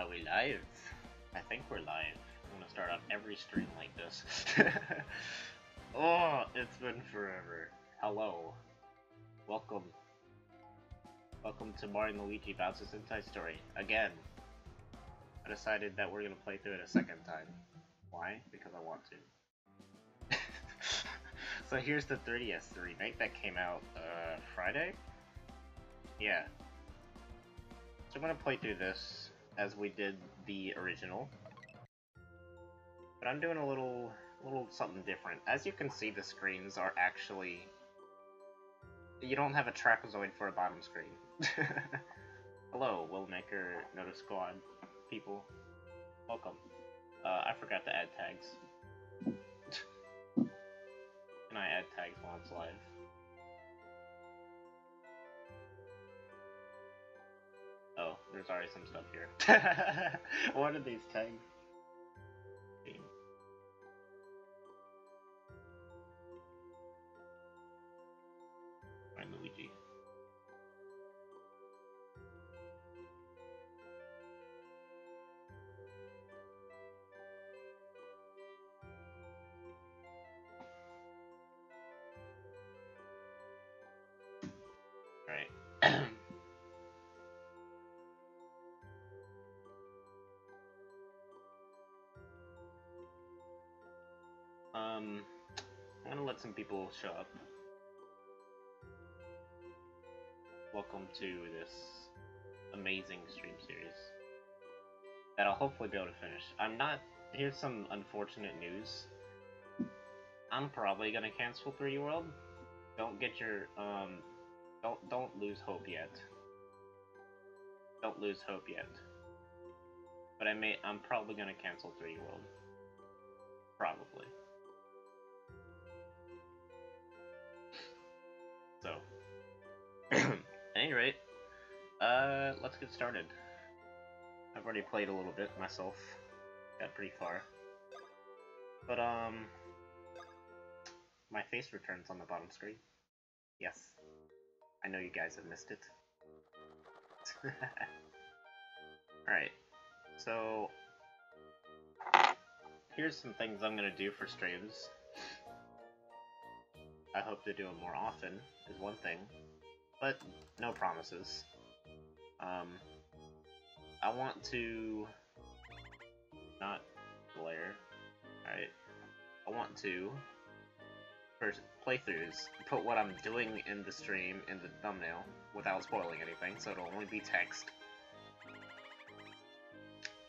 Are we live? I think we're live. I'm gonna start off every stream like this. Oh, it's been forever. Hello. Welcome. Welcome to Mario & Luigi Bowser's Inside Story. Again. I decided that we're gonna play through it a second time. Why? Because I want to. So here's the 3DS remake that came out Friday? Yeah. So I'm gonna play through this as we did the original. But I'm doing a little something different. As you can see, the screens are actually... You don't have a trapezoid for a bottom screen. Hello, Willmaker Notice Squad people. Welcome. I forgot to add tags. Can I add tags while it's live? Oh, there's already some stuff here. What are these tags? Find Luigi. Alright. I'm gonna let some people show up. Welcome to this amazing stream series that I'll hopefully be able to finish. Here's some unfortunate news. I'm probably gonna cancel 3D World. Don't get your, don't lose hope yet. Don't lose hope yet. But I'm probably gonna cancel 3D World. Probably. So, at any rate, let's get started. I've already played a little bit myself. Got pretty far. But, my face returns on the bottom screen. Yes. I know you guys have missed it. Alright. So, here's some things I'm gonna do for streams. I hope to do them more often, is one thing. But, no promises. I want to... not glare. Alright. I want to... for playthroughs, put what I'm doing in the stream in the thumbnail without spoiling anything, so it'll only be text.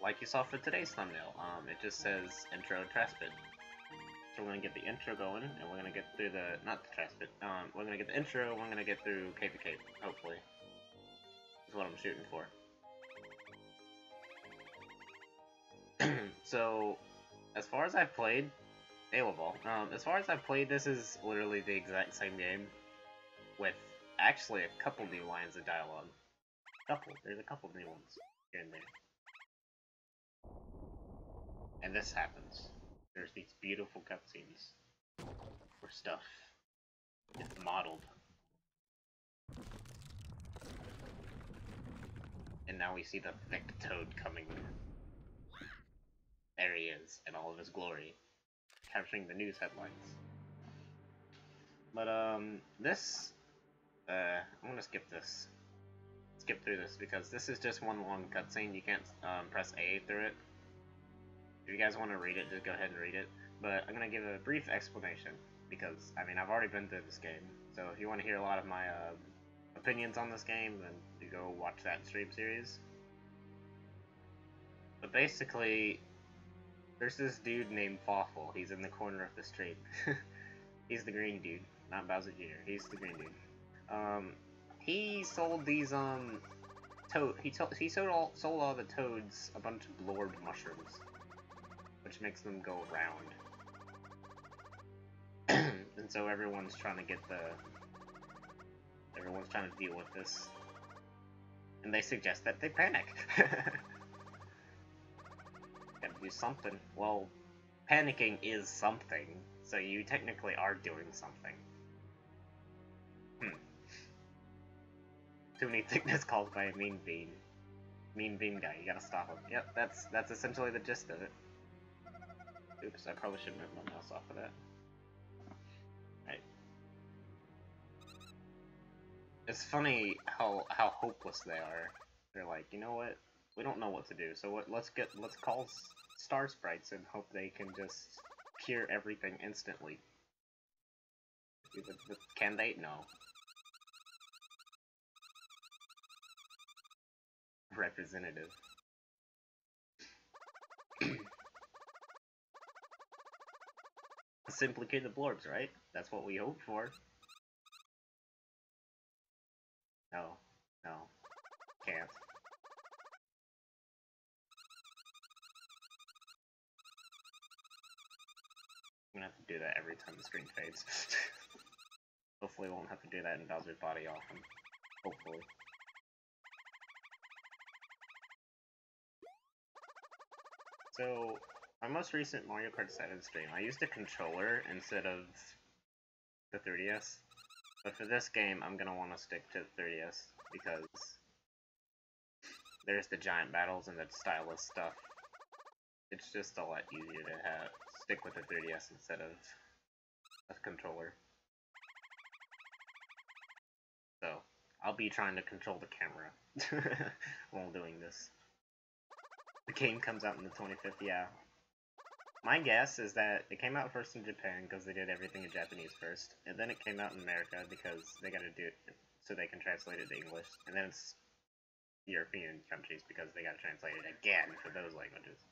Like you saw for today's thumbnail, it just says intro trash bit. So we're gonna get the intro going, and we're gonna get through the, not the trash bit, we're gonna get the intro, we're gonna get through Cape to Cape, hopefully. That's what I'm shooting for. So, as far as I've played, as far as I've played, this is literally the exact same game, with actually a couple new lines of dialogue. There's a couple new ones here and there. And this happens. There's these beautiful cutscenes where stuff is modeled. And now we see the thick toad coming. There he is, in all of his glory. Capturing the news headlines. But, this, I'm gonna skip this. Skip through this, because this is just one long cutscene. You can't, press A through it. If you guys want to read it, just go ahead and read it. But I'm gonna give a brief explanation, because, I mean, I've already been through this game. So if you want to hear a lot of my, opinions on this game, then you go watch that stream series. But basically... there's this dude named Fawful. He's in the corner of the street. He's the green dude, not Bowser Jr. He's the green dude. He sold these, he sold all the toads a bunch of blorb mushrooms, which makes them go round. And so everyone's trying to deal with this. And they suggest that they panic. Gotta do something. Well, panicking is something, so you technically are doing something. Too many thickness caused by a mean bean. Mean beam guy, you gotta stop him. Yep, that's essentially the gist of it. Oops, I probably shouldn't have my mouse off of that. Right. It's funny how hopeless they are. They're like, you know what? We don't know what to do, so let's call star sprites and hope they can just cure everything instantly. Can they? No. Representative. Simply cure the blorbs, right? That's what we hope for. No. No. Can't. I'm gonna have to do that every time the screen fades. Hopefully we won't have to do that in Bowser's body often. Hopefully. So, my most recent Mario Kart 7 stream, I used a controller instead of the 3DS. But for this game, I'm gonna want to stick to the 3DS, because there's the giant battles and the stylus stuff. It's just a lot easier to stick with the 3DS instead of a controller. So, I'll be trying to control the camera while doing this. The game comes out on the 25th, yeah. My guess is that it came out first in Japan because they did everything in Japanese first, and then it came out in America because they gotta do it so they can translate it to English, and then it's European countries because they gotta translate it again for those languages.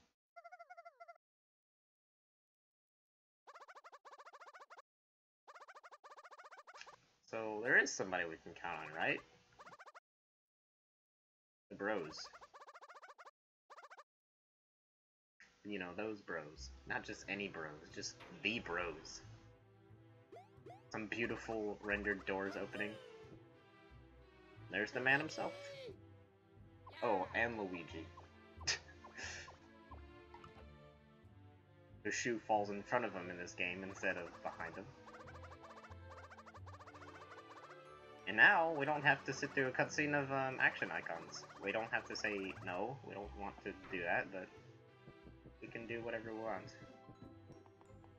So there is somebody we can count on, right? The bros. You know, those bros. Not just any bros, just the bros. Some beautiful rendered doors opening. There's the man himself. Oh, and Luigi. The shoe falls in front of him in this game instead of behind him. And now, we don't have to sit through a cutscene of action icons. We don't have to say no, we don't want to do that, but we can do whatever we want.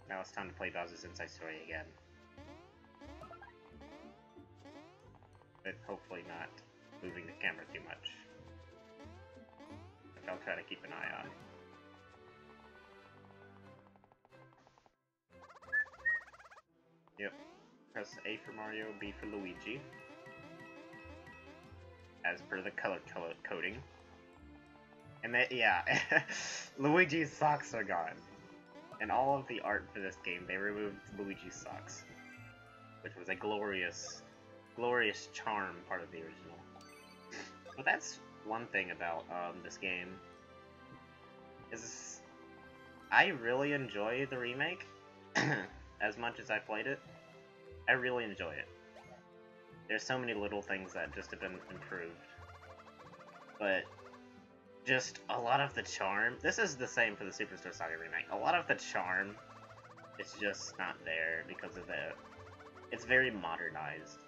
Now it's time to play Bowser's Inside Story again. But hopefully not moving the camera too much. Which I'll try to keep an eye on. Yep. Press A for Mario, B for Luigi. As per the color coding. And that, yeah, Luigi's socks are gone. And all of the art for this game, they removed Luigi's socks. Which was a glorious charm part of the original. But that's one thing about this game. Is I really enjoy the remake. As much as I played it. I really enjoy it. There's so many little things that just have been improved. But just a lot of the charm. This is the same for the Superstar Saga remake. A lot of the charm is just not there because of it's very modernized.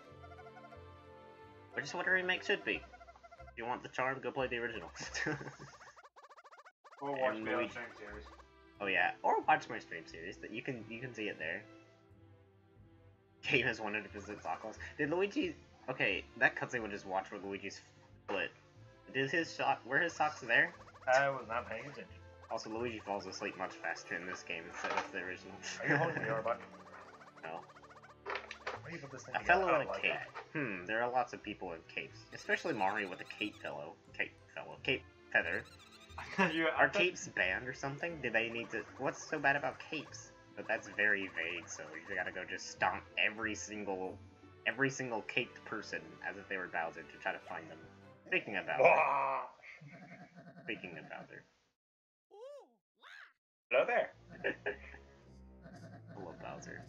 Which is what a remake should be. If you want the charm, go play the original. Or watch my stream series. Oh yeah, or watch my stream series. That you can see it there. Game is 100% sockless. Did Luigi? Okay, that cutscene would just watch where Luigi's foot. Did were his socks there? I was not paying attention. Also, Luigi falls asleep much faster in this game instead of the original. Are you holding the R-button? No. Where do you put this thing A fellow in a cape. There are lots of people in capes. Especially Mario with a cape feather. Are capes banned or something? Do they need to... What's so bad about capes? But that's very vague, so you gotta go just stomp every single caped person as if they were Bowser to try to find them. Speaking of Bowser. Hello there. Hello, Bowser.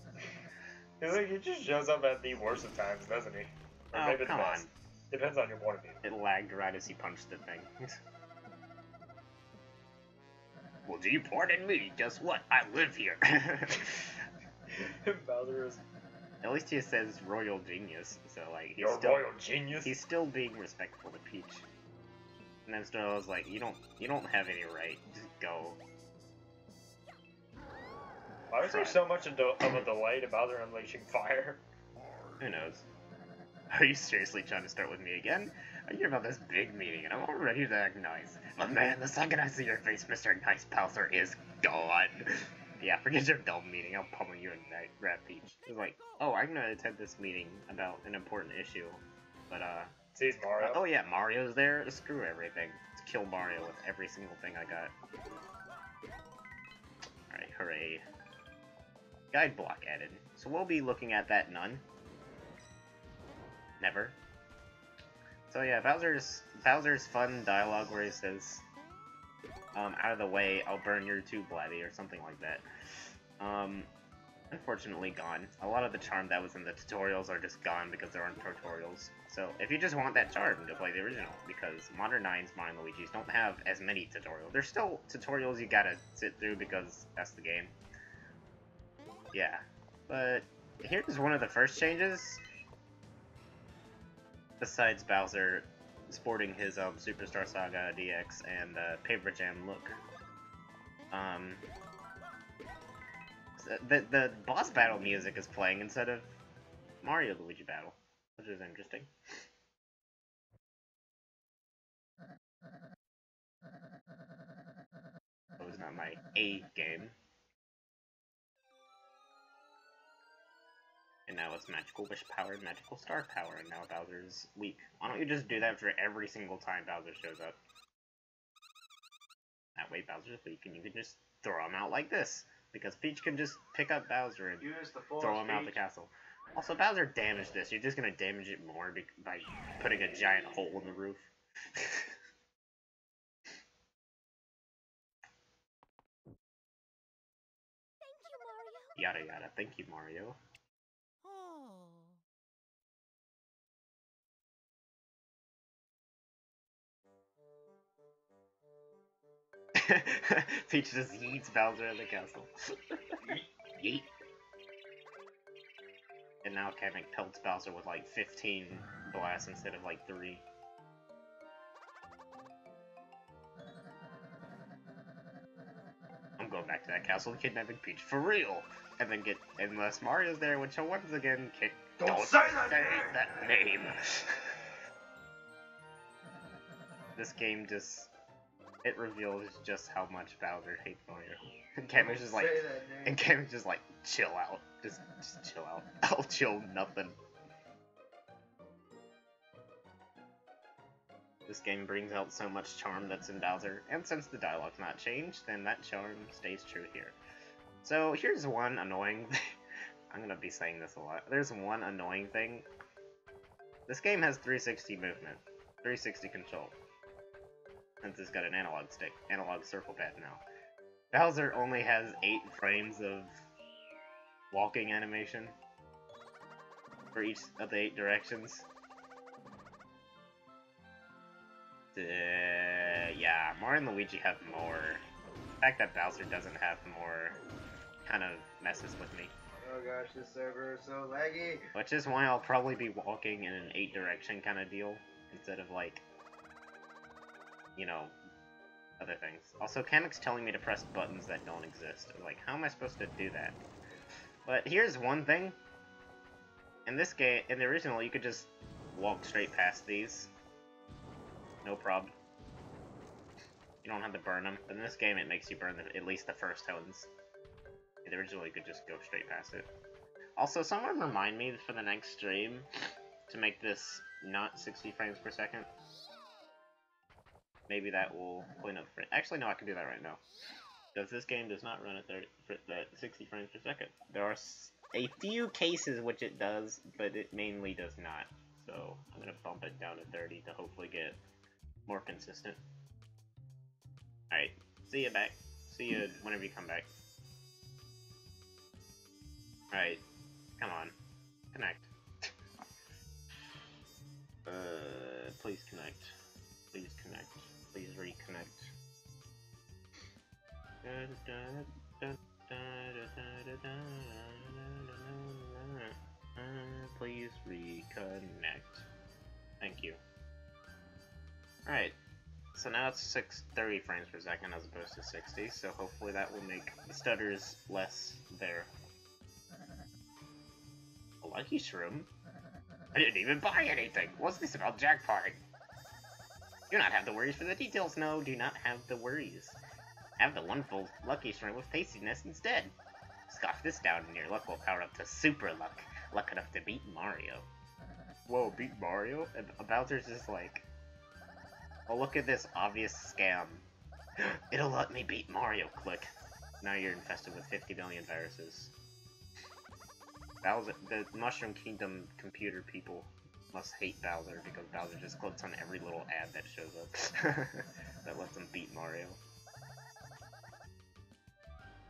He just shows up at the worst of times, doesn't he? Or maybe come on. Depends on your point of view. It lagged right as he punched the thing. Well, gee, pardon me, guess what? I live here. Bowser is... At least he says royal genius, so like royal genius? He's still being respectful to Peach. And then Sterla's like, you don't have any right. Just go. Why was there so much of a delay to Bowser unleashing fire? Who knows? Are you seriously trying to start with me again? I hear about this big meeting, and I'm all ready to act nice. But man, the second I see your face, Mr. Nice Bowser is gone. Yeah, forget your dumb meeting. I'll pummel you in Rat Peach. It's like, oh, I'm gonna attend this meeting about an important issue. But, Sees Mario. oh yeah, Mario's there? Screw everything. Let's kill Mario with every single thing I got. Alright, hooray. Guide block added. So we'll be looking at that none. Never. So yeah, Bowser's fun dialogue where he says, out of the way, I'll burn your tube, Blatty, or something like that. Unfortunately gone. A lot of the charm that was in the tutorials are just gone because there aren't tutorials. So if you just want that charm, go play the original, because Modern 9's Mario and Luigi's don't have as many tutorials. There's still tutorials you gotta sit through because that's the game. Yeah, but here's one of the first changes. Besides Bowser sporting his Superstar Saga DX and Paper Jam look. The boss battle music is playing instead of Mario Luigi battle, which is interesting. It was not my A game. And now it's Magical Wish Power and Magical Star Power, and now Bowser's weak. Why don't you just do that for every single time Bowser shows up? That way Bowser's weak, and you can just throw him out like this. Because Peach can just pick up Bowser and throw him out the castle. Also, Bowser damaged this. You're just gonna damage it more by putting a giant hole in the roof. Thank you, Mario. Yada yada. Thank you, Mario. Peach just yeets Bowser in the castle. Yeet. And now Kamek pelts Bowser with like 15 blasts instead of like 3. I'm going back to that castle and kidnapping Peach for real! And then unless Mario's there, which he'll once again kick. Don't say that name! This game just... it reveals just how much Bowser hates Mario. And Kamek's just like, chill out. Just chill out. I'll chill nothing. This game brings out so much charm that's in Bowser, and since the dialogue's not changed, then that charm stays true here. So here's one annoying thing. I'm gonna be saying this a lot. There's one annoying thing. This game has 360 movement, 360 control. Since it's got an analog circle pad now. Bowser only has 8 frames of walking animation for each of the 8 directions. Yeah, Mario and Luigi have more. The fact that Bowser doesn't have more kind of messes with me. Oh gosh, this server is so laggy. Which is why I'll probably be walking in an 8 direction kind of deal instead of like, you know, other things. Also, Kamek's telling me to press buttons that don't exist. Like, how am I supposed to do that? But here's one thing. In this game, in the original, you could just walk straight past these. No problem. You don't have to burn them. But in this game, it makes you burn at least the first tones. In the original, you could just go straight past it. Also, someone remind me for the next stream to make this not 60 frames per second. Maybe that will clean up. Actually, no, I can do that right now. Because this game does not run at 60 frames per second. There are a few cases which it does, but it mainly does not. So I'm going to bump it down to 30 to hopefully get more consistent. Alright, see you back. See you whenever you come back. Alright, come on. Connect. Please connect. Please connect. Please reconnect. Please reconnect. Thank you. Alright, So now it's 30 frames per second as opposed to 60, so hopefully that will make the stutters less there. A lucky shroom? I didn't even buy anything! What's this about jackpotting? Do not have the worries for the details, no, do not have the worries. Have the wonderful lucky shroom with tastiness instead. Scoff this down and your luck will power up to super luck. Luck enough to beat Mario. Whoa, beat Mario? And Bowser's just like, oh, look at this obvious scam. It'll let me beat Mario, click. Now you're infested with 50 million viruses. Bowser, the Mushroom Kingdom computer people must hate Bowser because Bowser just clicks on every little ad that shows up that lets him beat Mario.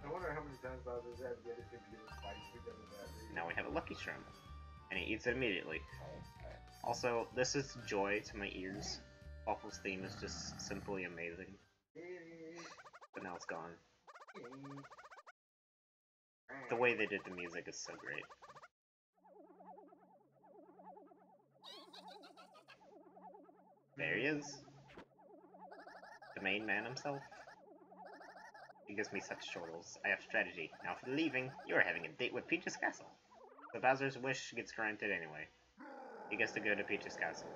I wonder how many times Bowser's had to get his computer spiked because of that. Now we have a Lucky Shroom, and he eats it immediately. Also, this is joy to my ears. Waffle's theme is just simply amazing. But now it's gone. The way they did the music is so great. There he is. The main man himself. He gives me such chortles. I have strategy. Now for the leaving, you are having a date with Peach's Castle. So Bowser's wish gets granted anyway. He gets to go to Peach's Castle.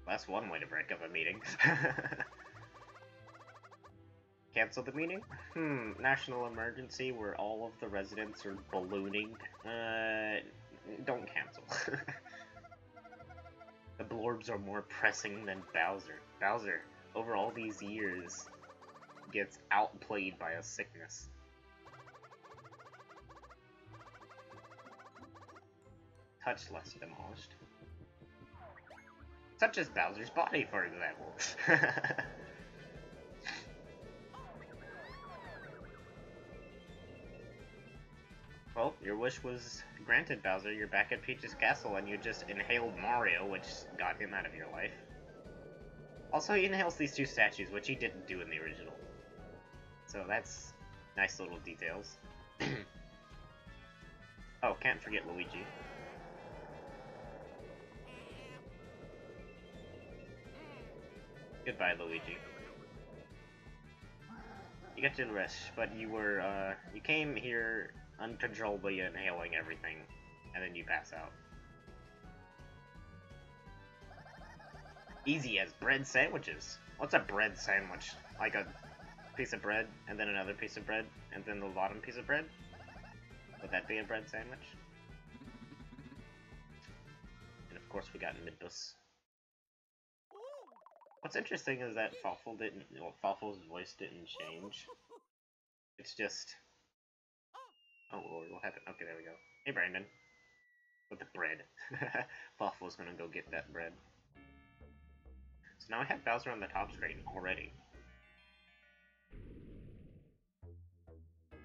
That's one way to break up a meeting. Cancel the meeting? National emergency where all of the residents are ballooning. Don't cancel. The Blorbs are more pressing than Bowser. Bowser, over all these years, gets outplayed by a sickness. Touch less demolished. Such as Bowser's body, for example. Well, your wish was granted, Bowser. You're back at Peach's Castle, and you just inhaled Mario, which got him out of your life. Also, he inhales these two statues, which he didn't do in the original. So that's nice little details. Oh, can't forget Luigi. Goodbye, Luigi. You got your wish, but you were, you came here uncontrollably inhaling everything, and then you pass out. Easy as bread sandwiches. What's a bread sandwich? Like a piece of bread, and then another piece of bread, and then the bottom piece of bread? Would that be a bread sandwich? And of course we got Midbus. What's interesting is that Fawful's voice didn't change. It's just... Oh lord, what happened? Okay, there we go. Hey Brandon. With the bread. Fawful's gonna go get that bread. So now I have Bowser on the top screen already.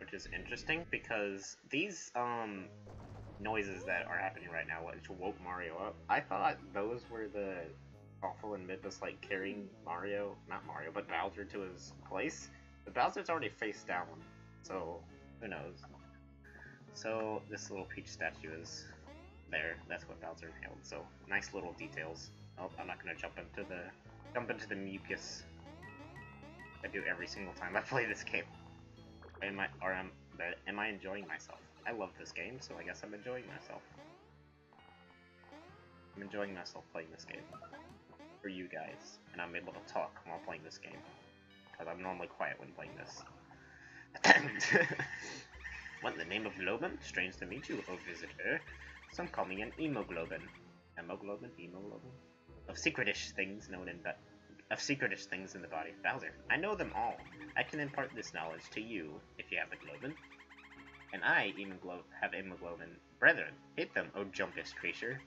Which is interesting because these, noises that are happening right now, which woke Mario up, I thought those were the Awful and Midbus, like, carrying Mario, not Mario, but Bowser to his place. But Bowser's already face down, so who knows. So this little Peach statue is there. That's what Bowser inhaled. So nice little details. Oh, I'm not gonna jump into the mucus I do every single time I play this game. Am I enjoying myself? I love this game, so I guess I'm enjoying myself. I'm enjoying myself playing this game. For you guys, and I'm able to talk while playing this game. Because I'm normally quiet when playing this. What in the name of Globin? Strange to meet you, oh visitor. Some call me an Emoglobin. Hemoglobin? Hemoglobin? Of secretish things in the body of Bowser. I know them all. I can impart this knowledge to you, if you have a Globin. And I have Hemoglobin. Brethren, hit them, oh jumpish creature.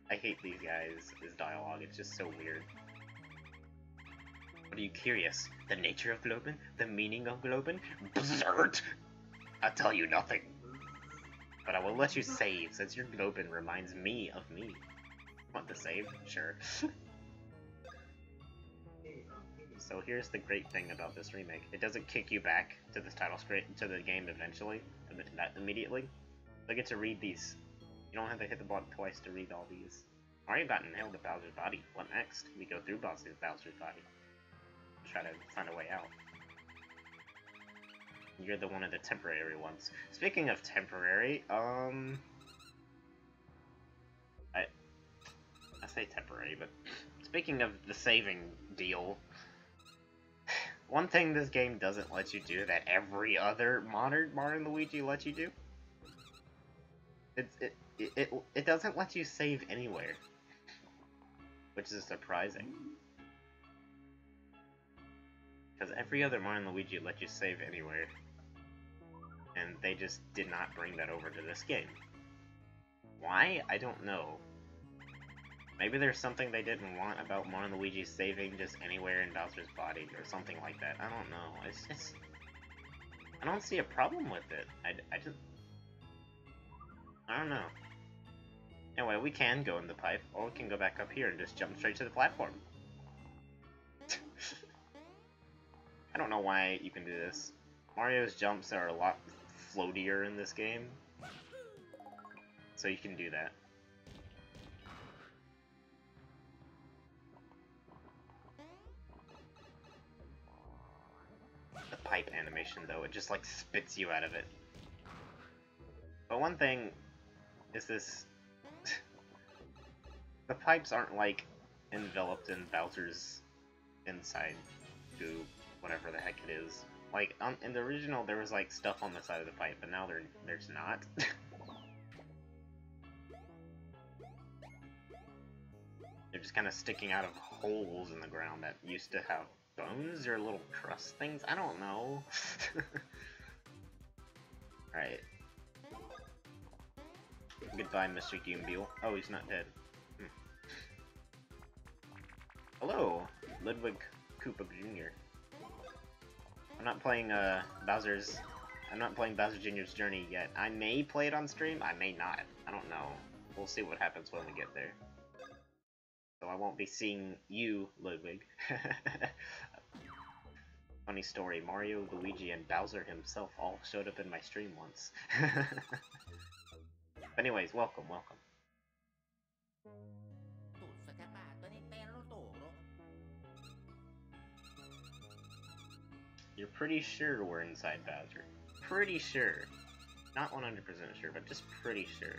I hate these guys' dialogue, it's just so weird. What are you curious? The nature of Globin? The meaning of Globin? Bzzzt! I'll tell you nothing. But I will let you save, since your Globin reminds me of me. Want to save? Sure. So here's the great thing about this remake. It doesn't kick you back to the title screen, to the game eventually, immediately. You get to read these. You don't have to hit the button twice to read all these. Mario got inhaled to Bowser's body. What next? We go through Bowser's body. Try to find a way out. You're the one of the temporary ones. Speaking of temporary, I say temporary, but speaking of the saving deal, one thing this game doesn't let you do that every other modern Mario & Luigi lets you do, it doesn't let you save anywhere, which is surprising. Because every other Mario & Luigi let you save anywhere, and they just did not bring that over to this game. Why? I don't know. Maybe there's something they didn't want about Mario & Luigi saving just anywhere in Bowser's body, or something like that. I don't know. It's just... I don't see a problem with it. I don't know. Anyway, we can go in the pipe, or we can go back up here and just jump straight to the platform. I don't know why you can do this. Mario's jumps are a lot floatier in this game, so you can do that. The pipe animation, though, it just like spits you out of it. But one thing is this... the pipes aren't like enveloped in Bowser's inside goo, whatever the heck it is. Like, in the original, there was, like, stuff on the side of the pipe, but now there's not. They're just kind of sticking out of holes in the ground that used to have bones or little crust things? I don't know. Alright. Goodbye, Mr. Goombeel. Oh, he's not dead. Hello, Ludwig Koopa Jr. I'm not playing Bowser Jr.'s Journey yet. I may play it on stream, I may not. I don't know. We'll see what happens when we get there. So I won't be seeing you, Ludwig. Funny story, Mario, Luigi, and Bowser himself all showed up in my stream once. But anyways, welcome. You're pretty sure we're inside Bowser. Pretty sure. Not 100% sure, but just pretty sure.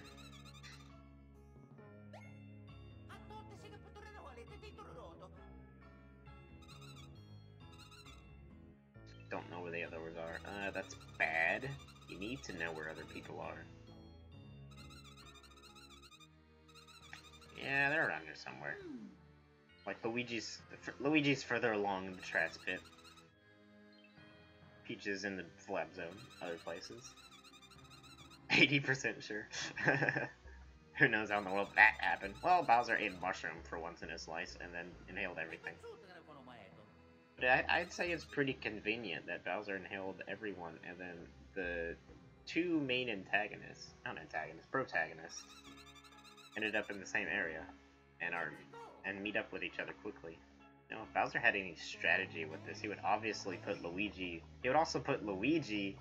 Don't know where the others are. That's bad. You need to know where other people are. Yeah, they're around here somewhere. Like Luigi's further along in the trash pit. Peach is in the flab zone, other places. 80% sure. Who knows how in the world that happened? Well, Bowser ate a mushroom for once in his life and then inhaled everything. But I'd say it's pretty convenient that Bowser inhaled everyone and then the two main protagonists, ended up in the same area and meet up with each other quickly. You know, if Bowser had any strategy with this, he would obviously put Luigi. He would also put Luigi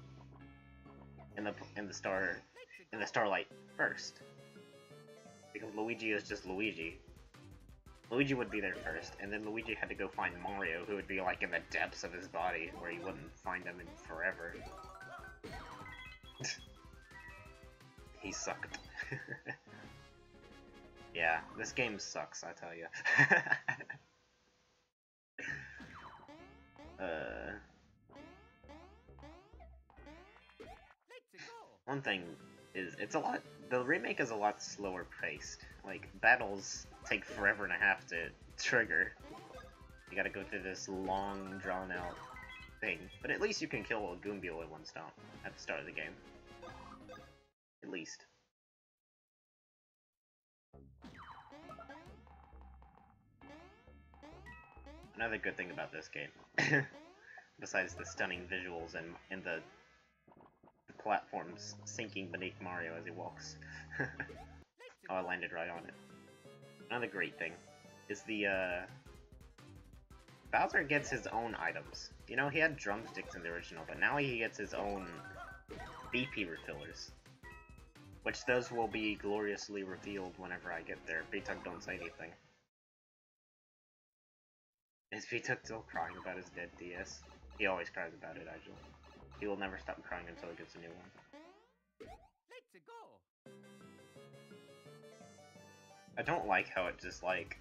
in the starlight first, because Luigi is just Luigi. Luigi would be there first, and then Luigi had to go find Mario, who would be like in the depths of his body, where he wouldn't find him in forever. He sucked. Yeah, this game sucks, I tell you. One thing is, the remake is a lot slower paced. Like, battles take forever and a half to trigger. You gotta go through this long, drawn out thing. But at least you can kill a Goombeel in one stomp at the start of the game. At least. Another good thing about this game, besides the stunning visuals and the platforms sinking beneath Mario as he walks. Oh, I landed right on it. Another great thing is the Bowser gets his own items. You know, he had drumsticks in the original, but now he gets his own BP refillers. Which those will be gloriously revealed whenever I get there. B-Tuck, don't say anything. Is B-Tuck still crying about his dead DS? He always cries about it, actually. He will never stop crying until he gets a new one. Let's go. I don't like how it just, like,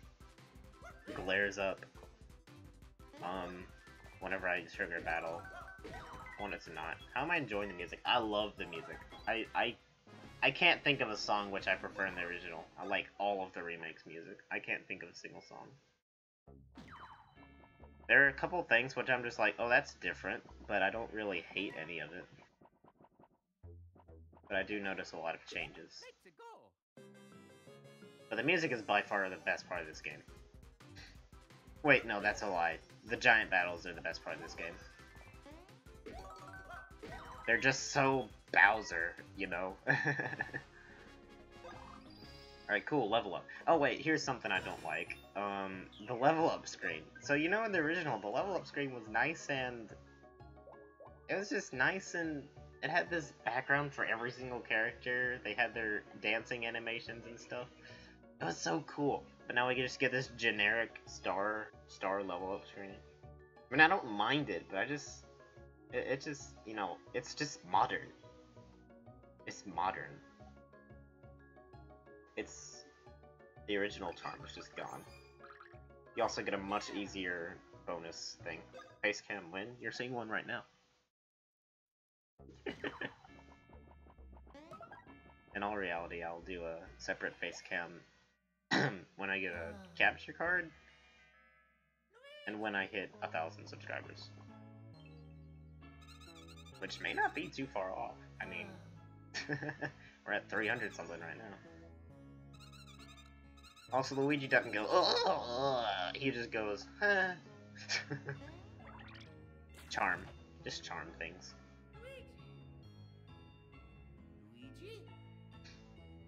glares up, whenever I trigger a battle, when it's not. How am I enjoying the music? I love the music. I can't think of a song which I prefer in the original. I like all of the remakes music. I can't think of a single song. There are a couple things which I'm just like, oh, that's different, but I don't really hate any of it. But I do notice a lot of changes. Let's go. But the music is by far the best part of this game. Wait, no, that's a lie. The giant battles are the best part of this game. They're just so Bowser, you know? Alright, cool, level up. Oh wait, here's something I don't like. The level up screen. So you know in the original, the level up screen was nice and... It was just nice and... It had this background for every single character. They had their dancing animations and stuff. It was so cool. But now we can just get this generic star level up screen. I mean, I don't mind it, but I just... It just, you know, it's just modern. It's modern. It's... The original charm is just gone. You also get a much easier bonus thing. Face cam win? You're seeing one right now. In all reality, I'll do a separate face cam when I get a capture card and when I hit 1,000 subscribers. Which may not be too far off. I mean, we're at 300 something right now. Also, Luigi doesn't go, oh, he just goes, huh. Charm. Just charm things. Luigi?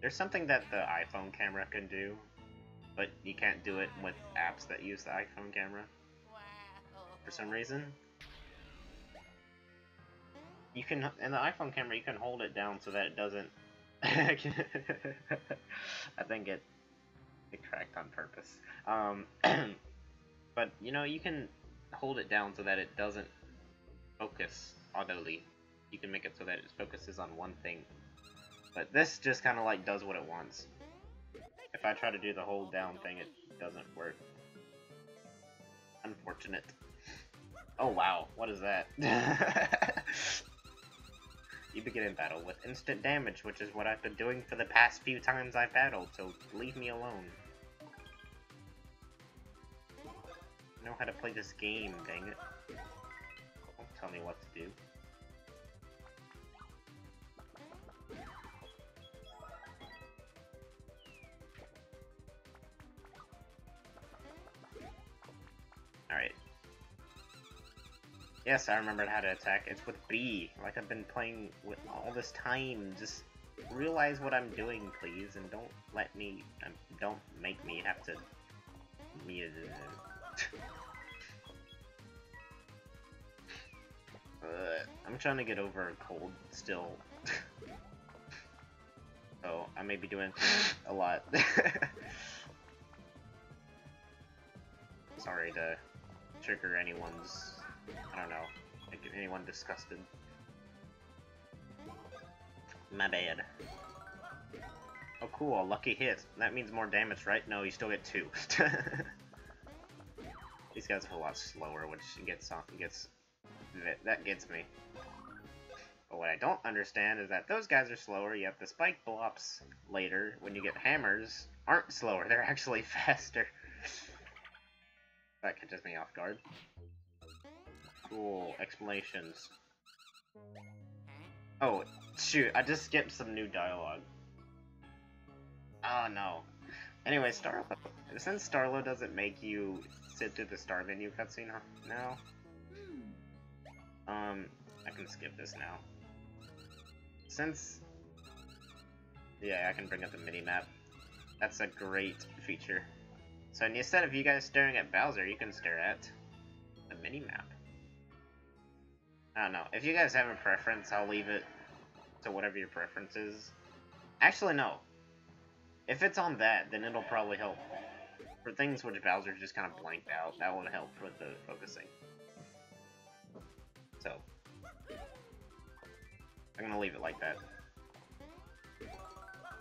There's something that the iPhone camera can do, but you can't do it with apps that use the iPhone camera. Wow. For some reason. You can, in the iPhone camera, you can hold it down so that it doesn't... I think it cracked on purpose. But, you know, you can hold it down so that it doesn't focus audibly. You can make it so that it focuses on one thing. But this just kind of like does what it wants. If I try to do the hold down thing, it doesn't work. Unfortunate. Oh wow, what is that? You begin in battle with instant damage, which is what I've been doing for the past few times I've battled, so leave me alone. I know how to play this game, dang it. Don't tell me what to do. Alright. Yes, I remembered how to attack. It's with B, like I've been playing with all this time. Just realize what I'm doing, please, and don't let me, don't make me have to... I'm trying to get over a cold still. So, I may be doing a lot. Sorry to trigger anyone's, I don't know, make anyone disgusted. My bad. Oh cool, a lucky hit. That means more damage, right? No, you still get 2. These guys are a lot slower, which that gets me. But what I don't understand is that those guys are slower, yet the spike blops later, when you get hammers, aren't slower, they're actually faster. That catches me off guard. Cool, explanations. Oh, shoot, I just skipped some new dialogue. Oh no. Anyway, Starlo. Since Starlo doesn't make you sit through the star menu cutscene now, I can skip this now. Since... Yeah, I can bring up the mini-map. That's a great feature. So instead of you guys staring at Bowser, you can stare at mini-map. I don't know. If you guys have a preference, I'll leave it to whatever your preference is. Actually, no. If it's on that, then it'll probably help. For things which Bowser just kind of blanked out, that would help with the focusing. So, I'm gonna leave it like that.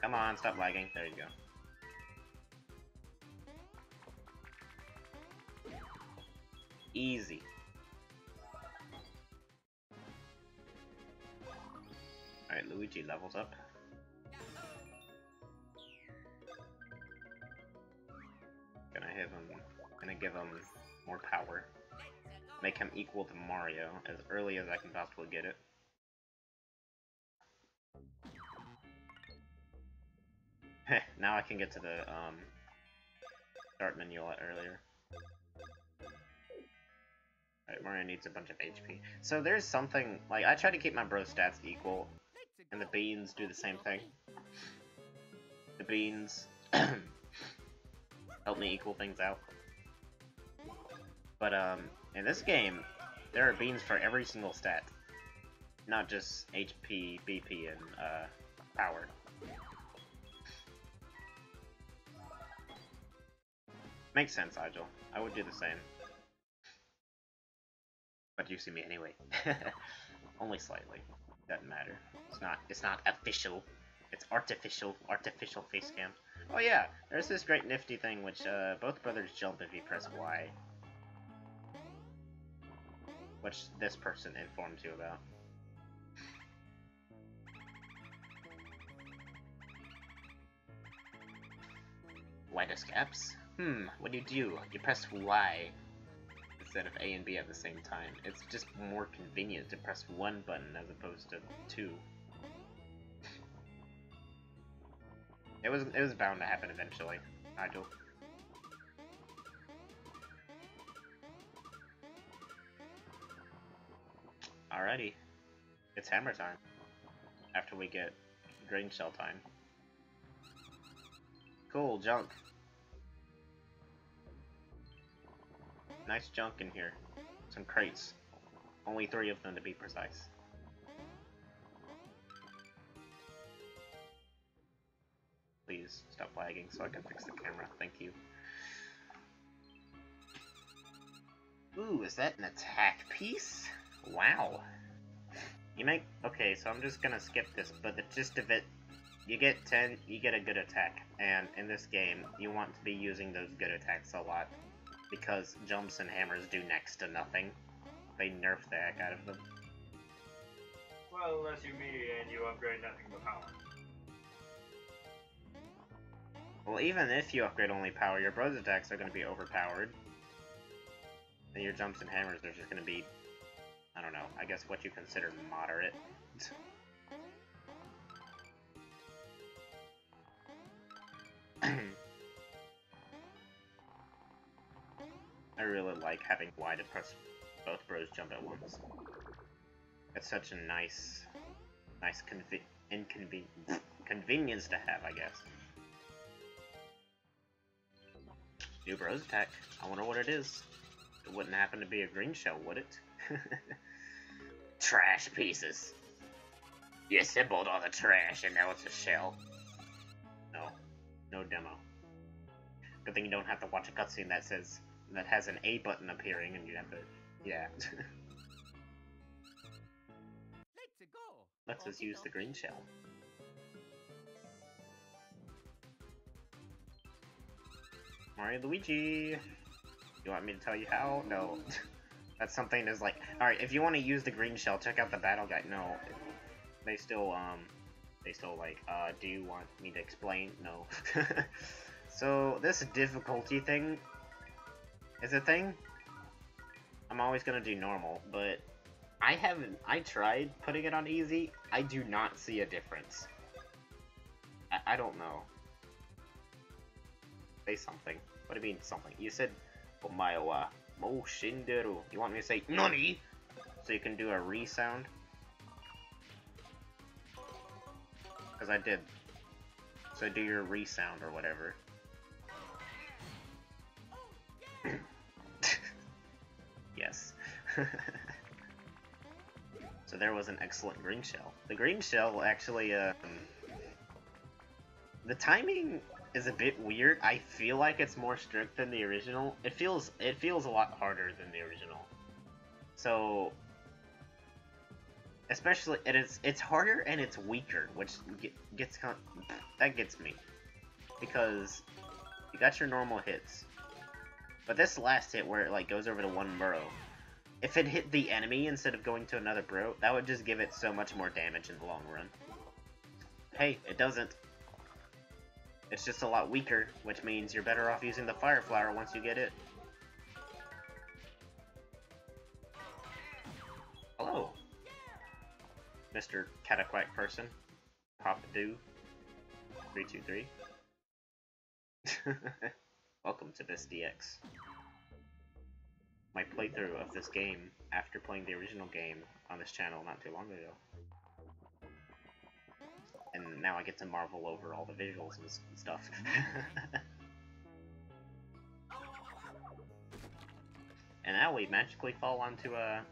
Come on, stop lagging. There you go. Easy. Alright, Luigi levels up. Gonna give him more power. Make him equal to Mario as early as I can possibly get it. Now I can get to the start menu a lot earlier. Alright, Mario needs a bunch of HP. So there's something, like, I try to keep my bro stats equal, and the beans do the same thing. The beans help me equal things out. But, in this game, there are beans for every single stat. Not just HP, BP, and, power. Makes sense, Agile. I would do the same. But you see me anyway. Only slightly. Doesn't matter. It's not official. It's artificial face cam. Oh yeah, there's this great nifty thing which both brothers jump if you press Y. Which this person informs you about. Y escapes? What do? You press Y instead of A and B at the same time. It's just more convenient to press one button as opposed to two. It was bound to happen eventually. Nigel. Alrighty. It's hammer time. After we get green shell time. Cool, junk. Nice junk in here. Some crates. Only 3 of them to be precise. Please stop lagging so I can fix the camera. Thank you. Ooh, is that an attack piece? Wow. You make... Okay, so I'm just gonna skip this, but the gist of it, you get 10, you get a good attack. And in this game, you want to be using those good attacks a lot. Because jumps and hammers do next to nothing. They nerf the heck out of them. Well, unless you me and you upgrade nothing but power. Well, even if you upgrade only power, your bro's attacks are going to be overpowered. And your jumps and hammers are just going to be, I don't know, I guess what you consider moderate. I really like having Y to press both bros jump at once. It's such a nice convenience to have, I guess. New bros attack. I wonder what it is. It wouldn't happen to be a green shell, would it? Trash pieces. You assembled all the trash and now it's a shell. No. No demo. Good thing you don't have to watch a cutscene that has an A button appearing and you have to... Yeah. Let's just use the green shell. Mario Luigi! You want me to tell you how? No. That's something that's like... Alright, if you want to use the green shell, check out the battle guide. No. They still, like, do you want me to explain? No. So, this difficulty thing is a thing. I'm always gonna do normal, but I tried putting it on easy. I do not see a difference. I don't know. Say something. What do you mean something? You said, Omae wa mou shinderu. You want me to say, NANI? So you can do a re-sound? Because I did. So do your re-sound or whatever. Yes. So there was an excellent green shell. The green shell actually, the timing is a bit weird. I feel like it's more strict than the original. It feels a lot harder than the original. So, especially it's harder and it's weaker, which that gets me, because you got your normal hits, but this last hit where it like goes over to one burrow, if it hit the enemy instead of going to another burrow, that would just give it so much more damage in the long run. Hey, it doesn't. It's just a lot weaker, which means you're better off using the Fire Flower once you get it. Hello, Mr. Cataquack person. Pop-a-doo. 323. Welcome to this DX. My playthrough of this game after playing the original game on this channel not too long ago. And now I get to marvel over all the visuals and stuff. And now we magically fall into a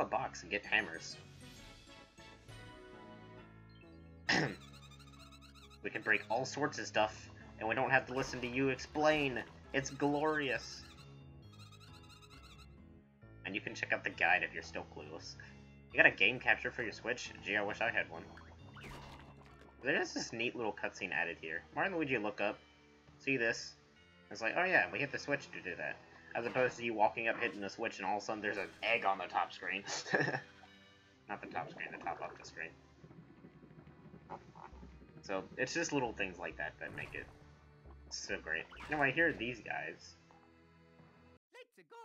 box and get hammers. We can break all sorts of stuff, and we don't have to listen to you explain. It's glorious. And you can check out the guide if you're still clueless. You got a game capture for your Switch? Gee, I wish I had one. There's this neat little cutscene added here. Mario and Luigi look up, see this. It's like, oh yeah, we hit the Switch to do that. As opposed to you walking up, hitting the Switch, and all of a sudden there's an egg on the top screen. Not the top screen, the top of the screen. So, it's just little things like that that make it so great. Now I hear these guys. Let's go.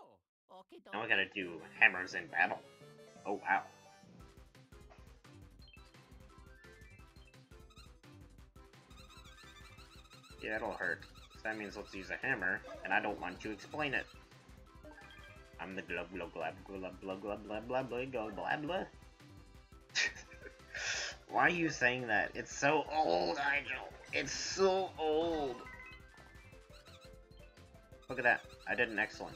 Okay, Now I gotta do hammers in battle. Oh wow. Yeah, that'll hurt. So that means let's use a hammer, and I don't want to explain it. I'm the glub glub glub glub glub glub glub glub glub glub blah blah. Why are you saying that? It's so old, Nigel. It's so old. Look at that. I did an excellent.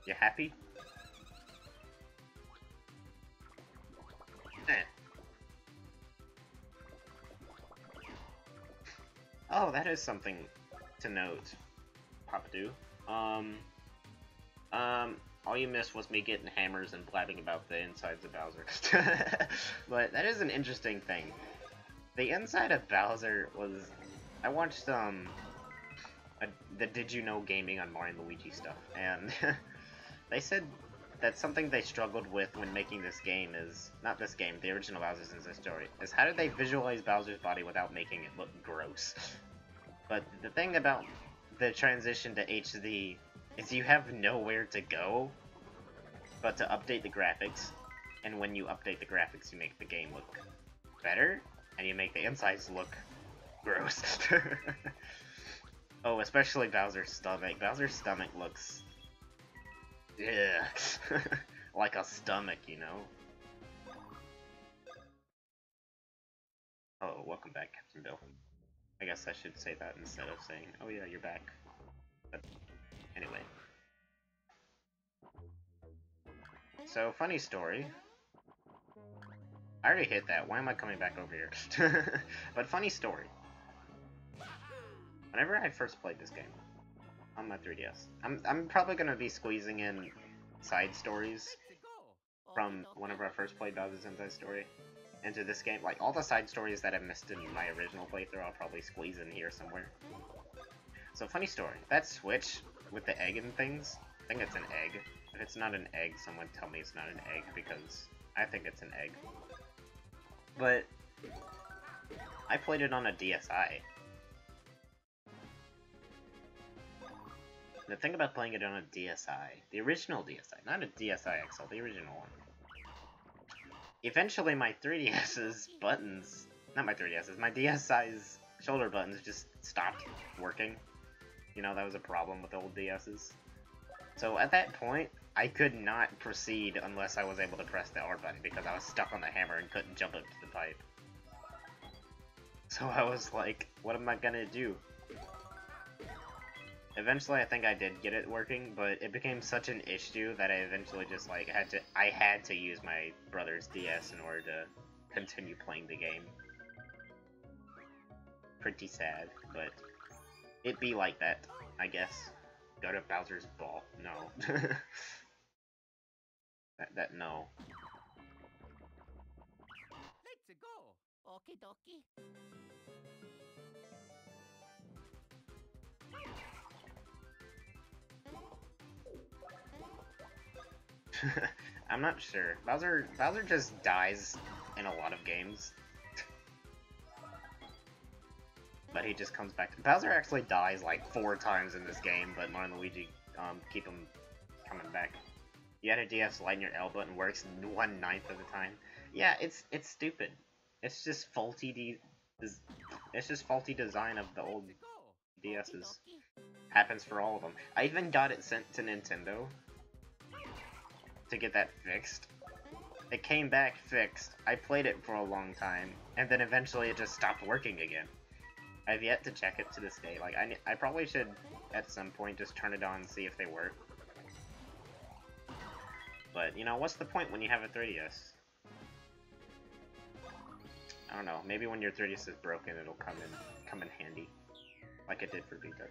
You happy? Eh. Oh, that is something to note, Papa-Doo. All you missed was me getting hammers and blabbing about the insides of Bowser. But that is an interesting thing. The inside of Bowser was... I watched, the Did You Know Gaming on Mario and Luigi stuff, and they said that something they struggled with when making this game is... Not this game, the original Bowser's Inside Story, is how did they visualize Bowser's body without making it look gross? But the thing about the transition to HD is you have nowhere to go but to update the graphics, and when you update the graphics you make the game look better, and you make the insides look gross. Oh, especially Bowser's stomach. Bowser's stomach looks... yeah, like a stomach, you know? Oh, welcome back, Captain Bill. I guess I should say that instead of saying, oh yeah, you're back. But anyway. So, funny story. I already hit that. Why am I coming back over here? But funny story. Whenever I first played this game on my 3DS, I'm probably gonna be squeezing in side stories from whenever I first played Bowser's Inside Story into this game. Like, all the side stories that I missed in my original playthrough, I'll probably squeeze in here somewhere. So, funny story. That switch with the egg and things, I think it's an egg. If it's not an egg, someone tell me it's not an egg, because I think it's an egg. But I played it on a DSi. The thing about playing it on a DSi, the original DSi, not a DSi XL, the original one. Eventually my 3DS's buttons, not my 3DS's, my DSi's shoulder buttons just stopped working. You know, that was a problem with the old DS's. So at that point, I could not proceed unless I was able to press the R button because I was stuck on the hammer and couldn't jump up to the pipe. So I was like, what am I gonna do? Eventually, I think I did get it working, but it became such an issue that I eventually just like had to use my brother's DS in order to continue playing the game. Pretty sad, but it be like that, I guess. Go to Bowser's Ball. No. that no. Let's go. Okie dokie. I'm not sure. Bowser just dies in a lot of games. But he just comes back. Bowser actually dies like 4 times in this game, but Mario and Luigi keep him coming back. You had a DS light in your L button works 1/9 of the time. Yeah, it's stupid. It's just faulty it's just faulty design of the old DS's. Happens for all of them. I even got it sent to Nintendo to get that fixed. It came back fixed. I played it for a long time, and then eventually it just stopped working again. I've yet to check it to this day. Like, I probably should, at some point, just turn it on and see if they work. But, you know, what's the point when you have a 3DS? I don't know, maybe when your 3DS is broken, it'll come in handy. Like it did for Vita.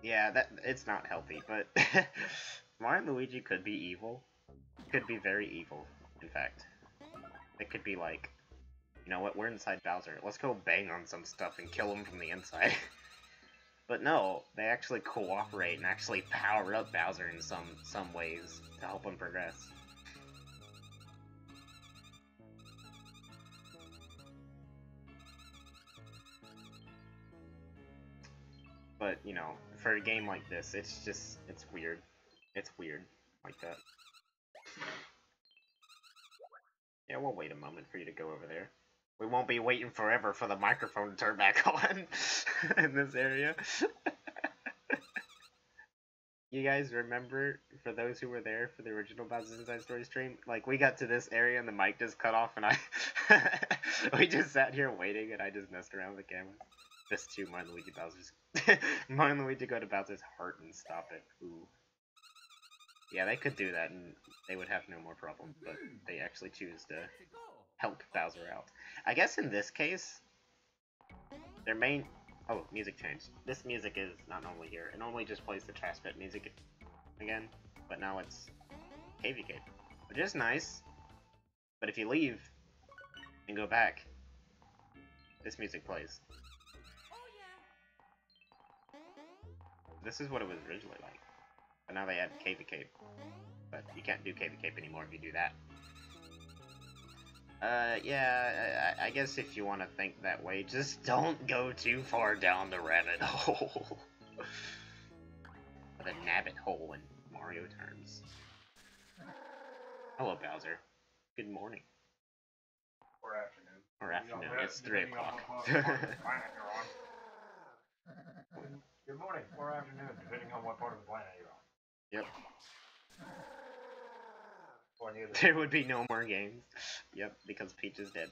Yeah, it's not healthy, but Mario and Luigi could be evil. Could be very evil, in fact. It could be like, you know what, we're inside Bowser. Let's go bang on some stuff and kill him from the inside. But no, they actually cooperate and actually power up Bowser in some ways to help him progress. But, you know, for a game like this, it's weird. It's weird like that. Yeah, we'll wait a moment for you to go over there. We won't be waiting forever for the microphone to turn back on in this area. You guys remember, for those who were there for the original Bowser's Inside Story stream, like, we got to this area and the mic just cut off and we just sat here waiting and I just messed around with the camera. Just to Mario and Luigi Bowser's... Mario and Luigi go to Bowser's heart and stop it. Ooh. Yeah, they could do that and they would have no more problem, but they actually choose to help Bowser out. I guess in this case, their main... Oh, music changed. This music is not normally here. It normally just plays the trash pit music again, but now it's KV Cape, which is nice. But if you leave and go back, this music plays. This is what it was originally like, but now they add KV Cape. But you can't do KV Cape anymore if you do that. Yeah, I guess if you want to think that way, just don't go too far down the rabbit hole. The nabbit hole in Mario terms. Hello, Bowser. Good morning. Or afternoon. Or afternoon. It's 3 o'clock. Good morning or afternoon, depending on what part of the planet you're on. Yep. Or neither. There would be no more games. Yep, because Peach is dead.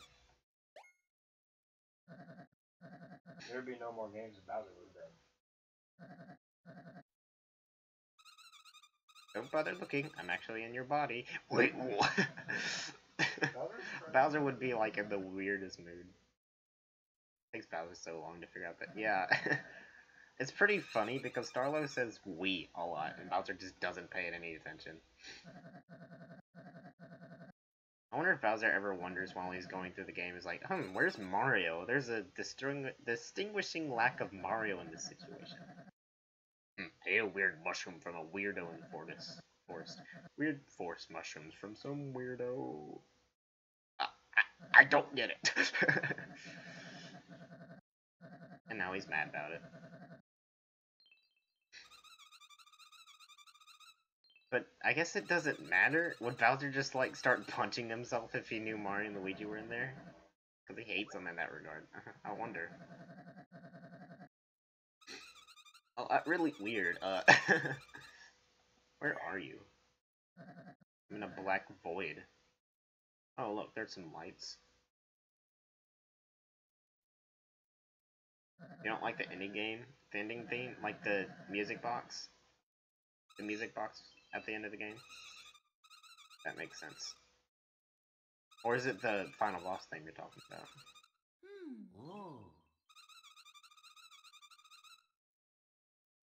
There would be no more games if Bowser was dead. Don't bother looking. I'm actually in your body. Wait, what? Bowser would be like in the weirdest mood. It takes Bowser so long to figure out that. Yeah. It's pretty funny because Starlo says "we" a lot, and Bowser just doesn't pay it any attention. I wonder if Bowser ever wonders while he's going through the game, is like, where's Mario? There's a distinguishing lack of Mario in this situation. Hey, a weird mushroom from a weirdo in the forest. Weird forest mushrooms from some weirdo. I don't get it. And now he's mad about it. But I guess it doesn't matter. Would Bowser just, like, start punching himself if he knew Mario and Luigi were in there? Because he hates them in that regard. I wonder. Oh, really weird. Where are you? I'm in a black void. Oh, look, there's some lights. You don't like the ending game, the ending theme, like the music box? The music box at the end of the game? That makes sense. Or is it the final boss thing you're talking about? Oh.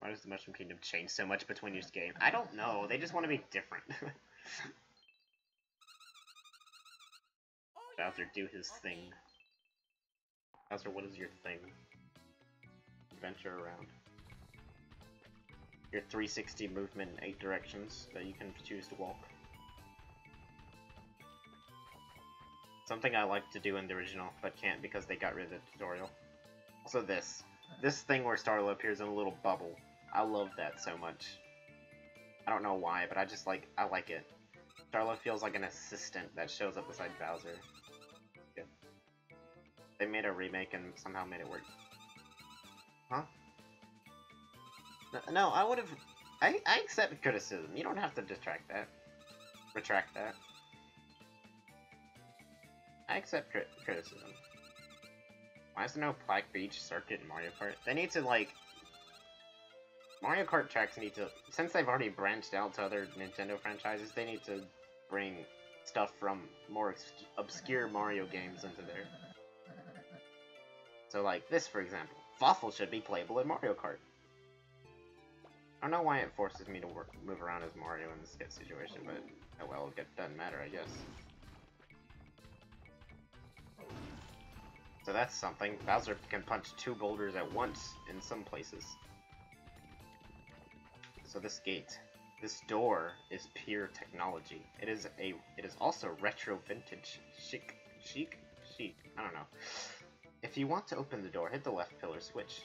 Why does the Mushroom Kingdom change so much between each game? I don't know, they just want to be different. Bowser, do his thing. Bowser, what is your thing? Venture around. Your 360 movement in 8 directions that you can choose to walk. Something I like to do in the original, but can't because they got rid of the tutorial. Also this. This thing where Starla appears in a little bubble. I love that so much. I don't know why, but I like it. Starla feels like an assistant that shows up beside Bowser. Good. They made a remake and somehow made it work. Huh? No, I would've... I accept criticism. You don't have to retract that. I accept criticism. Why is there no Black Beach circuit in Mario Kart? They need to, like... Mario Kart tracks need to... Since they've already branched out to other Nintendo franchises, they need to bring stuff from more obscure Mario games into there. So, like, this, for example. Fawful should be playable in Mario Kart. I don't know why it forces me to move around as Mario in this situation, but oh well, it doesn't matter, I guess. So that's something. Bowser can punch 2 boulders at once in some places. So this gate, this door is pure technology. It is also retro vintage chic. I don't know. If you want to open the door, hit the left pillar switch.